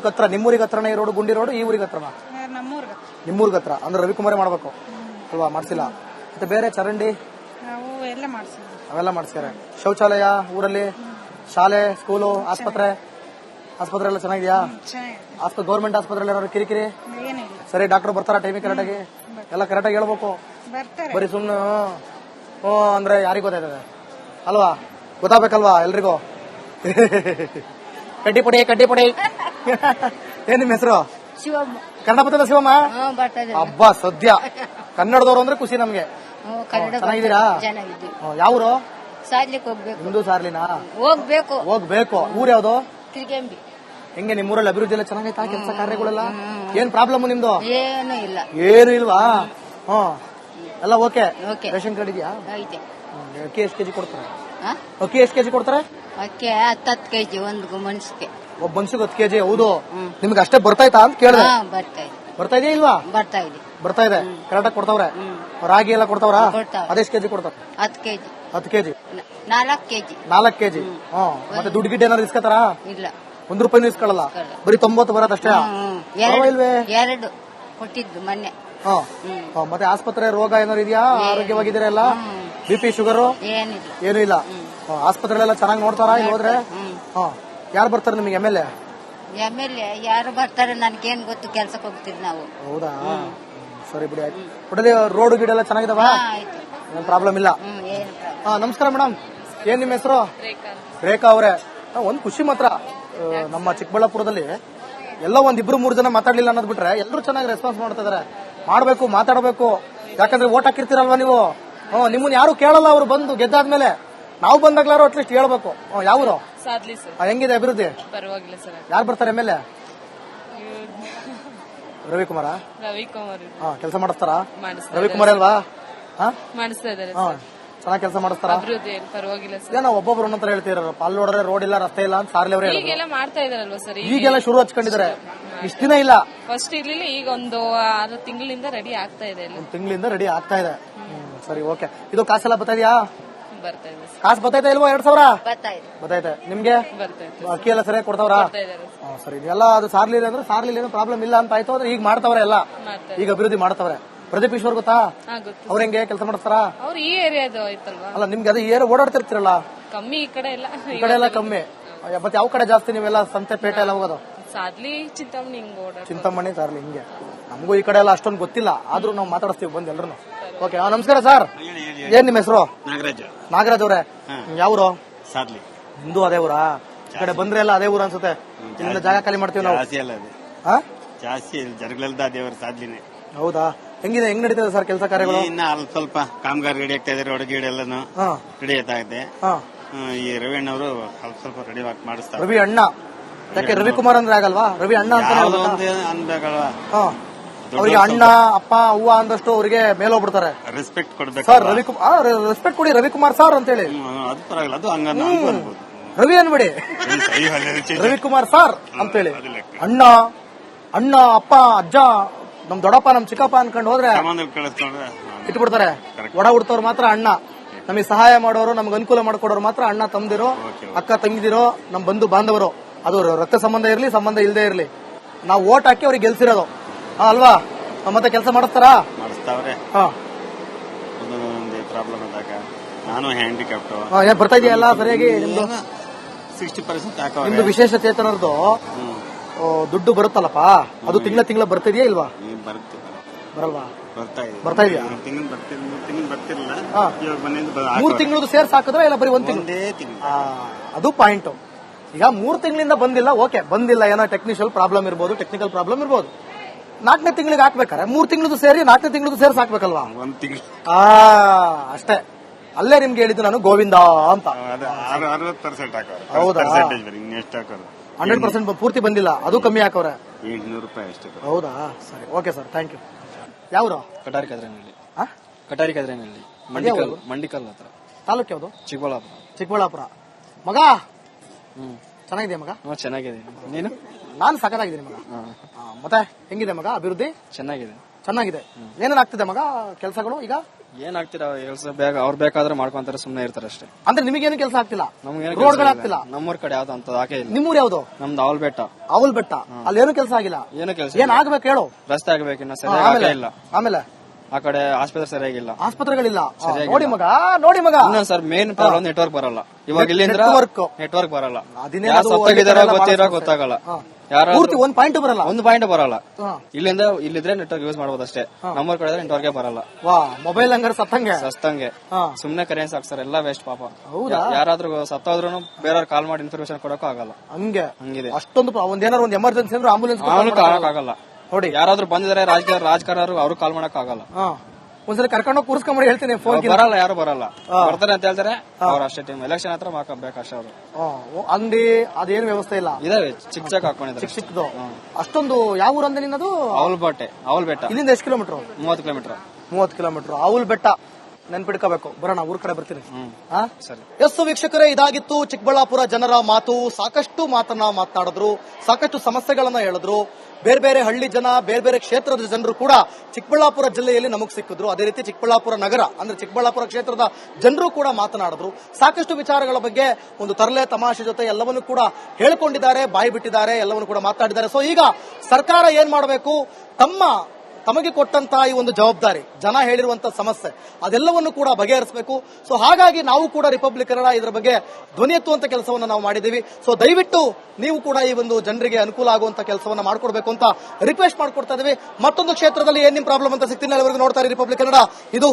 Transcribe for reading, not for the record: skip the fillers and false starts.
ನಿಮ್ದು ಹತ್ರ, ನಿಮ್ಮೂರಿಗೆ ಹತ್ರನೇ ಈ ರೋಡ್, ಗುಂಡಿ ರೋಡ್ ಈ ಊರಿಗೆ ಹತ್ರನ? ನಿಮ್ಮೂರ್ಗ ಹತ್ರ ಅಂದ್ರೆ ರವಿಕುಮಾರೇ ಮಾಡ್ಬೇಕು ಅಲ್ವಾ? ಮಾಡ್ಸಿಲ್ಲ. ಮತ್ತೆ ಬೇರೆ ಚರಂಡಿ ಅವೆಲ್ಲ ಮಾಡ್ಸ್ತಾರೆ. ಶೌಚಾಲಯ ಊರಲ್ಲಿ, ಶಾಲೆ, ಸ್ಕೂಲು, ಆಸ್ಪತ್ರೆ ಎಲ್ಲ ಚೆನ್ನಾಗಿದ್ಯಾ? ಗೌರ್ಮೆಂಟ್ ಆಸ್ಪತ್ರೆ ಏನಾದ್ರು ಕಿರಿಕಿರಿ? ಸರಿ, ಡಾಕ್ಟರ್ ಬರ್ತಾರ ಟೈಮಿಗೆ ಕರೆಕ್ಟಾಗಿ? ಎಲ್ಲ ಕರೆಕ್ಟಾಗಿ ಹೇಳ್ಬೇಕು. ಬರೀ ಸುಮ್ನೆ ಅಂದ್ರೆ ಯಾರಿಗೂ ಗೊತ್ತಾಯ್ತದೆ ಅಲ್ವಾ? ಗೊತ್ತಾಗಬೇಕಲ್ವಾ ಎಲ್ರಿಗೂ? ಕಡ್ಡಿ ಪುಡಿ ಏನ್ ನಿಮ್ಮ ಹೆಸರು? ಶಿವಮ್ಮ. ಕನ್ನಡ ಬರ್ತದ ಶಿವಮ್ಮ? ಹಬ್ಬ ಸದ್ಯ ಕನ್ನಡದವ್ರು ಅಂದ್ರೆ ಖುಷಿ ನಮ್ಗೆ. ಚೆನ್ನಾಗಿದ್ದೀರಾ? ಯಾವ್ರು? ನಿಮ್ದು ಸಾರ್ಲಿನಾ? ಹೋಗ್ಬೇಕು. ಊರ್ ಯಾವ್ದು? ಹೆಂಗೆ ನಿಮ್ಮೂರಲ್ಲಿ ಅಭಿವೃದ್ಧಿ ಎಲ್ಲ ಚೆನ್ನಾಗೈತಾ? ಕೆಲಸ ಕಾರ್ಯಗಳೆಲ್ಲ ಏನ್ ಪ್ರಾಬ್ಲಮ್ ನಿಮ್ದು? ಏನು ಇಲ್ವಾ? ಎಲ್ಲ ಓಕೆ. ರೇಷನ್ ಕಾರ್ಡ್ ಇದೆಯಾ? ಅಕ್ಕಿ ಎಷ್ಟು ಕೆಜಿ ಕೊಡ್ತಾರೆ? ಅಕ್ಕಿ 10 ಕೆಜಿ ಒಂದು ಮನ್ಸಿಗೆ. ಒಬ್ಬ ಮನ್ಸಿಗೆ 10 ಕೆಜಿ. ಹೌದು. ನಿಮ್ಗೆ ಅಷ್ಟೇ ಬರ್ತಾಯ್ತಾ ಅಂತ ಕೇಳಿದೆ. ಬರ್ತಾ ಇದೆಯಾ ಇಲ್ವಾ? ಬರ್ತಾ ಇದೆ. ಕರೆಕ್ಟಾಗಿ ಕೊಡ್ತಾವ್ರೆ? ರಾಗಿ ಎಲ್ಲ ಕೊಡ್ತಾವ್ರ? ಅದೆಷ್ಟು ಕೆಜಿ ಕೊಡ್ತಾರ? 10 ಕೆಜಿ. 4 ಕೆಜಿ. ಮತ್ತೆ ದುಡ್ಡು ಗಿಡ್ಡ ಏನಾದ್ರು ಇಸ್ಕತಾರ? ಇಲ್ಲ, 1 ರೂಪಾಯಿ ಇಸ್ಕೊಳ್ಳಲ್ಲ. ಬರೀ 90 ಬರೋದಷ್ಟೇ. ಇಲ್ವೇ? 2 ಕೊಟ್ಟಿದ್ದು ಮೊನ್ನೆ. ಮತ್ತೆ ಆಸ್ಪತ್ರೆ ರೋಗ ಏನಾದ್ರು ಇದೆಯಾ? ಆರೋಗ್ಯವಾಗಿದ್ದೀರಾ ಎಲ್ಲ? BP ಶುಗರು ಏನು ಇಲ್ಲ? ಆಸ್ಪತ್ರೆಲ್ಲ ಚೆನ್ನಾಗಿ ನೋಡ್ತಾರ ಇಲ್ಲಿ ಹೋದ್ರೆ? ಯಾರು ಬರ್ತಾರೆ ನಿಮಗೆ? MLA ಯಾರು ಬರ್ತಾರೆ ನನ್ಗೇನ್ ಗೊತ್ತು, ಕೆಲ್ಸಕ್ಕೆ ಹೋಗ್ತೀವಿ ನಾವು. ಹೌದಾ? ಸರಿ ಬಿಡಿ, ಆಯ್ತು. ಒಟ್ಟಲ್ಲಿ ರೋಡ್ ಗಿಡ ಎಲ್ಲ ಚೆನ್ನಾಗಿದಾವ? ಏನ್ ಪ್ರಾಬ್ಲಮ್ ಇಲ್ಲ? ನಮಸ್ಕಾರ ಮೇಡಮ್, ಏನ್ ನಿಮ್ಮ ಹೆಸರು? ರೇಖಾ ಅವರೇ. ಒಂದ್ ಖುಷಿ ಮಾತ್ರ, ನಮ್ಮ ಚಿಕ್ಕಬಳ್ಳಾಪುರದಲ್ಲಿ ಎಲ್ಲ ಒಂದ್ 2-3 ಜನ ಮಾತಾಡ್ಲಿಲ್ಲ ಅನ್ನೋದ್ ಬಿಟ್ರೆ ಎಲ್ಲರೂ ಚೆನ್ನಾಗಿ ರೆಸ್ಪಾನ್ಸ್ ಮಾಡ್ತಾ ಇದಾರೆ. ಮಾಡ್ಬೇಕು, ಮಾತಾಡಬೇಕು. ಯಾಕಂದ್ರೆ ಓಟ್ ಹಾಕಿರ್ತೀರಲ್ವಾ ನೀವು? ನಿಮ್ಮನ್ನ ಯಾರು ಕೇಳಲ್ಲ. ಅವ್ರು ಬಂದು ಗೆದ್ದಾದ್ಮೇಲೆ ನಾವು ಬಂದಾಗ್ಲಾರು ಅಟ್ಲೀಸ್ಟ್ ಹೇಳ್ಬೇಕು. ಯಾವ್ರು? ಹೆಂಗಿದೆ ಅಭಿವೃದ್ಧಿ? ಪರವಾಗಿಲ್ಲ ಸರ್. ಯಾರು ಬರ್ತಾರೆ MLA? ರವಿಕುಮಾರ ಕೆಲಸ ಮಾಡಿಸ್ತಾರ? ರವಿಕುಮಾರ್ ಅಲ್ವಾ? ಮಾಡಿಸ್ತಾ ಇದಾರೆ. ಚೆನ್ನಾಗಿ ಕೆಲಸ ಮಾಡಿಸ್ತಾರ? ಪರವಾಗಿಲ್ಲ ಸರ್. ಏನೋ ಒಬ್ಬೊಬ್ರು ಒಂದೊಂತರ ಹೇಳ್ತೀರ, ಅಲ್ಲಿ ನೋಡ್ರೆ ರೋಡ್ ಇಲ್ಲ, ರಸ್ತೆ ಇಲ್ಲ ಅಂತ ಸಾರ್ಲಿ ಅವರೇ ಈಗೆಲ್ಲ ಮಾಡ್ತಾ ಇದಾರಲ್ವಾ ಸರ್? ಈಗೆಲ್ಲ ಶುರು ಹಚ್ಕೊಂಡಿದ್ದಾರೆ. ಇಷ್ಟ ದಿನ ಇಲ್ಲ, ಫಸ್ಟ್ ಇರ್ಲಿಲ್ಲ. ಈಗ ಒಂದು 6 ತಿಂಗಳಿಂದ ರೆಡಿ ಆಗ್ತಾ ಇದೆ. 1 ತಿಂಗಳಿಂದ ರೆಡಿ ಆಗ್ತಾ ಇದೆ. ಸರಿ, ಓಕೆ. ಇದು ಕಾಸೆಲ್ಲ ಬರ್ತಾ ಇದೆಯಾ? ಬರ್ತಾ ಇದೆ. ಕಾಸು ಬರ್ತಾ ಇಲ್ವಾ? 2000 ಬರ್ತಾ ನಿಮ್ಗೆ? ಅಕ್ಕಿ ಎಲ್ಲ ಸರಿಯಾಗಿ ಕೊಡ್ತಾವ್ರ? ಸರಿ, ಇದೆಲ್ಲ ಅದು ಸಾರ್ಲಿ ಅಂದ್ರೆ ಸಾರ್ಲಿ ಏನೋ ಪ್ರಾಬ್ಲಮ್ ಇಲ್ಲ ಅಂತ ಆಯ್ತು ಅಂದ್ರೆ ಈಗ ಮಾಡ್ತಾವ್ರೆ ಎಲ್ಲ. ಈಗ ಅಭಿವೃದ್ಧಿ ಮಾಡ್ತಾವ್ರೆ. ಪ್ರದೀಪ್ ಈಶ್ವರ್ ಗೊತ್ತಾ? ಅವ್ರ ಹೆಂಗೆ ಕೆಲಸ ಮಾಡಿಸ್ತಾರ? ಅವ್ರು ಈ ಏರಿಯಾದ ಆಯ್ತಲ್ವಾ? ಅಲ್ಲ, ನಿಮ್ಗೆ ಅದು ಏರಿಯಾ ಓಡಾಡ್ತಿರ್ತಿರಲ್ಲ? ಕಮ್ಮಿ ಈ ಕಡೆ ಎಲ್ಲ ಕಮ್ಮಿ. ಮತ್ತೆ ಯಾವ ಕಡೆ ಜಾಸ್ತಿ ನೀವೆಲ್ಲ ಸಂತೆ ಪೇಟೆ ಎಲ್ಲ ಹೋಗೋದು? ಸಾದ್ಲಿ, ಚಿಂತಾಮಣಿ, ಸಾರ್ಲಿ ಹಿಂಗೆ. ನಮಗೂ ಈ ಕಡೆ ಎಲ್ಲ ಅಷ್ಟೊಂದು ಗೊತ್ತಿಲ್ಲ, ಆದ್ರೂ ನಾವು ಮಾತಾಡಿಸ್ತೀವಿ ಬಂದು ಎಲ್ರು. ಓಕೆ, ನಮಸ್ಕಾರ ಸರ್. ಏನ್ ನಿಮ್ಮ ಹೆಸರು? ನಾಗರಾಜ್ ಅವರೇ. ಯಾವ್ರು? ಸಾದ್ಲಿ. ನಿಮ್ದು ಅದೇ ಊರಾ? ಈ ಕಡೆ ಬಂದ್ರೆ ಎಲ್ಲ ಅದೇ ಊರ ಅನ್ಸುತ್ತೆ. ಇಲ್ಲಿಂದ ಜಾಗ ಖಾಲಿ ಮಾಡ್ತೀವಿ ನಾವು. ಜಾಸ್ತಿ ಜನಗಳೆಲ್ಲ ದೇವರು ಸಾದ್ಲಿನೇ. ಹೌದಾ? ಹೆಂಗಿದೆ, ಹೆಂಗ್ ನಡೀತದೆ ಸರ್ ಕೆಲಸ ಕಾರ್ಯಗಳು? ಇನ್ನ ಸ್ವಲ್ಪ ಕಾಮಗಾರಿ ರೆಡಿ ಆಗ್ತಾ ಇದಾರೆ. ಒಡಗೀಡೆ ಎಲ್ಲಾನು ರೆಡಿ ಆಗ್ತಾ ಇದೆ. ಈ ರವಿ ಅಣ್ಣವರು ಸ್ವಲ್ಪ ರೆಡಿ ಮಾಡಿಸ್ತಾರೆ. ರವಿ ಅಣ್ಣ ಯಾಕೆ ರವಿಕುಮಾರ್ ಅಂದ್ರೆ ಆಗಲ್ವಾ? ರವಿ ಅಣ್ಣ ಅಂತ ಅನ್ಬೇಕಲ್ವಾ? ಅವ್ರಿಗೆ ಅಣ್ಣ, ಅಪ್ಪ, ಅವ್ವ ಅಂದಷ್ಟು ಅವ್ರಿಗೆ ಮೇಲೋಗ್ಬಿಡ್ತಾರೆ. ರೆಸ್ಪೆಕ್ಟ್ ಕೊಡ್ಬೇಕು ಸರ್. ರೆಸ್ಪೆಕ್ಟ್ ಕೊಡಿ, ರವಿಕುಮಾರ್ ಸರ್ ಅಂತ ಹೇಳಿ. ಅದು ಪರವಾಗಿಲ್ಲ, ಅದು ಹಂಗ ರವಿ ಅನ್ಬಿಡಿ, ರವಿಕುಮಾರ್ ಸರ್ ಅಂತೇಳಿ. ಅಣ್ಣ, ಅಪ್ಪ, ಅಜ್ಜ, ನಮ್ ದೊಡ್ಡಪ್ಪ, ನಮ್ ಚಿಕ್ಕಪ್ಪ ಅನ್ಕೊಂಡು ಹೋದ್ರೆ ಇಟ್ಬಿಡ್ತಾರೆ. ಒಡ ಹುಡ್ತವ್ರು ಮಾತ್ರ ಅಣ್ಣ. ನಮಗೆ ಸಹಾಯ ಮಾಡೋರು, ನಮ್ಗೆ ಅನುಕೂಲ ಮಾಡ್ಕೊಡೋರು ಮಾತ್ರ ಅಣ್ಣ ತಮ್ದಿರೋ, ಅಕ್ಕ ತಂಗಿದಿರೋ, ನಮ್ ಬಂಧು ಬಾಂಧವರು. ಅದು ರಕ್ತ ಸಂಬಂಧ ಇರ್ಲಿ, ಸಂಬಂಧ ಇಲ್ಲದೆ ಇರ್ಲಿ, ನಾವು ಓಟ್ ಹಾಕಿ ಅವ್ರಿಗೆ ಗೆಲ್ಸಿರೋದು ಅಲ್ವಾ? ಮತ್ತೆ ಕೆಲಸ ಮಾಡಿಸ್ತಾರಾ? ಮಾಡಿಸ್ತಾವ್ರೆ. ಪ್ರಾಬ್ಲಮ್ ಆದಾಗ ನಾನು ಹ್ಯಾಂಡಿಕ್ಯಾಪ್ಟ್. ಏನ್ ಬರ್ತಾ ಇದೆಯಲ್ಲ ಸರಿಯಾಗಿ? ನಿಮ್ದು 60% ನಿಮ್ದು ವಿಶೇಷ ಚೇತನರದು ದುಡ್ಡು ಬರುತ್ತಲ್ಲಪ್ಪ, ಅದು ತಿಂಗಳ ಬರ್ತಿದ್ಯಾ ಇಲ್ವಾ? ಬರಲ್ವಾ? ಬರ್ತಾ ಇದೆಯಾ? 3 ತಿಂಗಳದು ಸೇರ್ಸ್ ಹಾಕಿದ್ರೆ ಇಲ್ಲ ಬರೀ 1 ತಿಂಗಳು? ಅದು ಪಾಯಿಂಟ್. ಈಗ 3 ತಿಂಗಳಿಂದ ಬಂದಿಲ್ಲ, ಓಕೆ, ಬಂದಿಲ್ಲ, ಏನೋ ಟೆಕ್ನಿಕಲ್ ಪ್ರಾಬ್ಲಮ್ ಇರ್ಬೋದು, 4ನೇ ತಿಂಗಳಿಗೆ ಹಾಕ್ಬೇಕಾರೆ 3 ತಿಂಗಳದು ಸೇರಿ 4ನೇ ತಿಂಗಳದು ಸೇರ್ಸ್ ಹಾಕ್ಬೇಕಲ್ವಾ? 1 ತಿಂಗಳು ಅಷ್ಟೇ. ಅಲ್ಲೇ ನಿಮ್ಗೆ ಹೇಳಿದ್ದು ನಾನು ಗೋವಿಂದ ಅಂತ. 60% ಹೌದಾ? 100% ಪೂರ್ತಿ ಬಂದಿಲ್ಲ, ಅದು ಕಮ್ಮಿ ಹಾಕವ್ರೆ. 800 ರೂಪಾಯಿ ಅಷ್ಟೇ. ಹೌದಾ? ಸರಿ, ಓಕೆ ಸರ್, ಥ್ಯಾಂಕ್ ಯು. ಯಾವ್ರು? ಕಟಾರಿ ಕದ್ರೇನಹಳ್ಳಿ, ಮಂಡಿಕಲ್ ಹತ್ರ. ತಾಲೂಕು ಯಾವ್ದು? ಚಿಕ್ಕಬಳ್ಳಾಪುರ. ಮಗ ಚೆನ್ನಾಗಿದೆ ಮಗ? ಚೆನ್ನಾಗಿದೆ. ನೀನು? ನಾನು ಸಖತ್ತಾಗಿದ್ದೀನಿ ಮಗ. ಮತ್ತೆ ಹೆಂಗಿದೆ ಮಗ ಅಭಿವೃದ್ಧಿ? ಚೆನ್ನಾಗಿದೆ. ಏನೇನ್ ಆಗ್ತಿದೆ ಮಗ ಕೆಲಸಗಳು ಈಗ? ಏನಾಗ್ತೀರಾ ಕೆಲಸ ಅವ್ರು ಬೇಕಾದ್ರೆ ಮಾಡ್ಕೊಂತಾರೆ, ಸುಮ್ನೆ ಇರ್ತಾರೆ ಅಷ್ಟೇ. ಅಂದ್ರೆ ನಿಮಗೇನು ಕೆಲಸ ಆಗ್ತಿಲ್ಲ, ನಮ್ಗೆ ರೋಡ್ಗಳಾಗ್ತಿಲ್ಲ. ನಮ್ಮೂರ್ ಕಡೆ ಯಾವ್ದು ಅಂತ ಹಾಕೇ ಇಲ್ಲ. ನಿಮ್ಮೂರ್ ಯಾವ್ದು? ನಮ್ದು ಅವಲ್ ಬೆಟ್ಟ. ಅವಲ್ ಬೆಟ್ಟ. ಅಲ್ಲೇನು ಕೆಲಸ ಆಗಿಲ್ಲ. ಏನು ಕೆಲಸ ಏನ್ ಆಗ್ಬೇಕು ಹೇಳು? ರಸ್ತೆ ಆಗ್ಬೇಕು, ಇನ್ನ ಸರಿಯಾಗಿ ಇಲ್ಲ. ಆಮೇಲೆ ಆ ಕಡೆ ಆಸ್ಪತ್ರೆ ಸರಿಯಾಗಿಲ್ಲ, ಆಸ್ಪತ್ರೆಗಳಿಲ್ಲ. ನೋಡಿ ಮಗ ಇನ್ನೊಂದ್ ಸರ್ ಮೇನ್ ಪ್ರಾಬ್ಲಮ್ ನೆಟ್ವರ್ಕ್ ಬರಲ್ಲ. ಇವಾಗ ಇಲ್ಲಿಂದ ನೆಟ್ವರ್ಕ್ ಬರಲ್ಲ. ಅದನ್ನೇ ಯಾರು ಸತ್ತಾಗಿದಾರೋ ಗೊತ್ತಾಗಲ್ಲ. ಯಾರು ಒಂದ್ ಪಾಯಿಂಟ್ ಬರಲ್ಲ, ಒಂದು ಪಾಯಿಂಟ್ ಬರಲ್ಲ. ಇಲ್ಲಿದ್ರೆ ನೆಟ್ವರ್ಕ್ ಯೂಸ್ ಮಾಡಬಹುದು ಅಷ್ಟೇ. ನಮ್ಮೂರ್ ಕಡೆ ನೆಟ್ವರ್ಕ್ ಬರಲ್ಲ. ವಾ, ಮೊಬೈಲ್ ಹಂಗಾರೆ ಸತ್ತಂಗೆ ಸುಮ್ನೆ ಕರೆನ್ಸಿ ಹಾಕ್ತಾರೆ, ಎಲ್ಲ ವೇಸ್ಟ್ ಪಾಪ. ಯಾರಾದ್ರೂ ಸತ್ತೋದ್ರು ಬೇರೆಯವ್ರು ಕಾಲ್ ಮಾಡಿ ಇನ್ಫಾರ್ಮೇಶನ್ ಕೊಡಕ್ಕೂ ಆಗಲ್ಲ. ಹಂಗಿದೆ ಅಷ್ಟೊಂದು ಒಂದೇನಾರು ಒಂದು ಎಮರ್ಜೆನ್ಸಿ ಅಂದ್ರೆ ಆಂಬುಲೆನ್ಸ್ ಆಗಲ್ಲ. ನೋಡಿ ಯಾರಾದ್ರೂ ಬಂದಿದ್ದಾರೆ ರಾಜಕಾರಣ ಅವ್ರು ಕಾಲ್ ಮಾಡಕ್ ಆಗಲ್ಲ. ಒಂದ್ಸಲ ಕರ್ಕೊಂಡೋಗಿ ಕೂರಿಸ್ಕೊಂಡ್ ಹೇಳ್ತೀನಿ. ಫೋನ್ ಬರಲ್ಲ, ಯಾರು ಬರಲ್ಲ. ಬರ್ತಾರೆ ಅಂತ ಹೇಳ್ತಾರೆ ಅವ್ರು ಅಷ್ಟೇ. ಟೈಮ್ ಎಲೆಕ್ಷನ್ ಹತ್ರ ಬೇಕಷ್ಟೇ. ಅವರು ಅಂಗಡಿ ಅದೇನು ವ್ಯವಸ್ಥೆ ಇಲ್ಲ, ಇದಾವೆ ಚಿಕ್ಕ ಹಾಕೊಂಡಿದ್ದಾರೆ. ಚಿಕ್ಕದು ಅಷ್ಟೊಂದು. ಯಾವ ಊರು ಅಂದ್ರೆ ನಿನ್ನದು? ಅವಲ್ ಬೆಟ್ಟ. ಇಲ್ಲಿಂದ ಎಷ್ಟು ಕಿಲೋಮೀಟರ್? 30 ಕಿಲೋಮೀಟರ್. 30 ಕಿಲೋಮೀಟರ್. ಅವಲ್ ಬೆಟ್ಟ ನೆನ್ಪಿಡ್ಕೋಬೇಕು. ಬರೋಣ, ಊರ್ ಕಡೆ ಬರ್ತೀನಿ. ಸರಿ. ಎಸ್ ವೀಕ್ಷಕರೇ, ಇದಾಗಿತ್ತು ಚಿಕ್ಕಬಳ್ಳಾಪುರ ಜನರ ಮಾತು. ಸಾಕಷ್ಟು ಮಾತನಾಡಿದ್ರು, ಸಾಕಷ್ಟು ಸಮಸ್ಯೆಗಳನ್ನ ಹೇಳಿದ್ರು. ಬೇರೆ ಬೇರೆ ಹಳ್ಳಿ ಜನ, ಬೇರೆ ಬೇರೆ ಕ್ಷೇತ್ರದ ಜನರು ಕೂಡ ಚಿಕ್ಕಬಳ್ಳಾಪುರ ಜಿಲ್ಲೆಯಲ್ಲಿ ನಮಗ್ ಸಿಕ್ಕಿದ್ರು. ಅದೇ ರೀತಿ ಚಿಕ್ಕಬಳ್ಳಾಪುರ ನಗರ ಅಂದ್ರೆ ಚಿಕ್ಕಬಳ್ಳಾಪುರ ಕ್ಷೇತ್ರದ ಜನರು ಕೂಡ ಮಾತನಾಡಿದ್ರು. ಸಾಕಷ್ಟು ವಿಚಾರಗಳ ಬಗ್ಗೆ ಒಂದು ತರಲೆ ತಮಾಷೆ ಜೊತೆ ಎಲ್ಲವನ್ನೂ ಕೂಡ ಹೇಳ್ಕೊಂಡಿದ್ದಾರೆ, ಬಾಯಿ ಬಿಟ್ಟಿದ್ದಾರೆ, ಎಲ್ಲವನ್ನು ಕೂಡ ಮಾತಾಡಿದ್ದಾರೆ. ಸೊ ಈಗ ಸರ್ಕಾರ ಏನ್ ಮಾಡಬೇಕು? ತಮಗೆ ಕೊಟ್ಟಂತಹ ಈ ಒಂದು ಜವಾಬ್ದಾರಿ, ಜನ ಹೇಳಿರುವಂತಹ ಸಮಸ್ಯೆ ಅದೆಲ್ಲವನ್ನು ಕೂಡ ಬಗೆಹರಿಸಬೇಕು. ಸೊ ಹಾಗಾಗಿ ನಾವು ಕೂಡ ರಿಪಬ್ಲಿಕ್ ಕನ್ನಡ ಇದರ ಬಗ್ಗೆ ಧ್ವನಿ ಎತ್ತುವಂತ ಕೆಲಸವನ್ನು ನಾವು ಮಾಡಿದ್ದೀವಿ. ಸೊ ದಯವಿಟ್ಟು ನೀವು ಕೂಡ ಈ ಒಂದು ಜನರಿಗೆ ಅನುಕೂಲ ಆಗುವಂತ ಕೆಲಸವನ್ನ ಮಾಡ್ಕೊಡ್ಬೇಕು ಅಂತ ರಿಕ್ವೆಸ್ಟ್ ಮಾಡ್ಕೊಡ್ತಾ ಇದೀವಿ. ಮತ್ತೊಂದು ಕ್ಷೇತ್ರದಲ್ಲಿ ಏನ್ ನಿಮ್ ಪ್ರಾಬ್ಲಮ್ ಅಂತ ಸಿಗ್ತೀನಿ. ಅಲ್ಲಿವರೆಗೂ ನೋಡ್ತಾರೆ ರಿಪಬ್ಲಿಕ್ ಕನ್ನಡ. ಇದು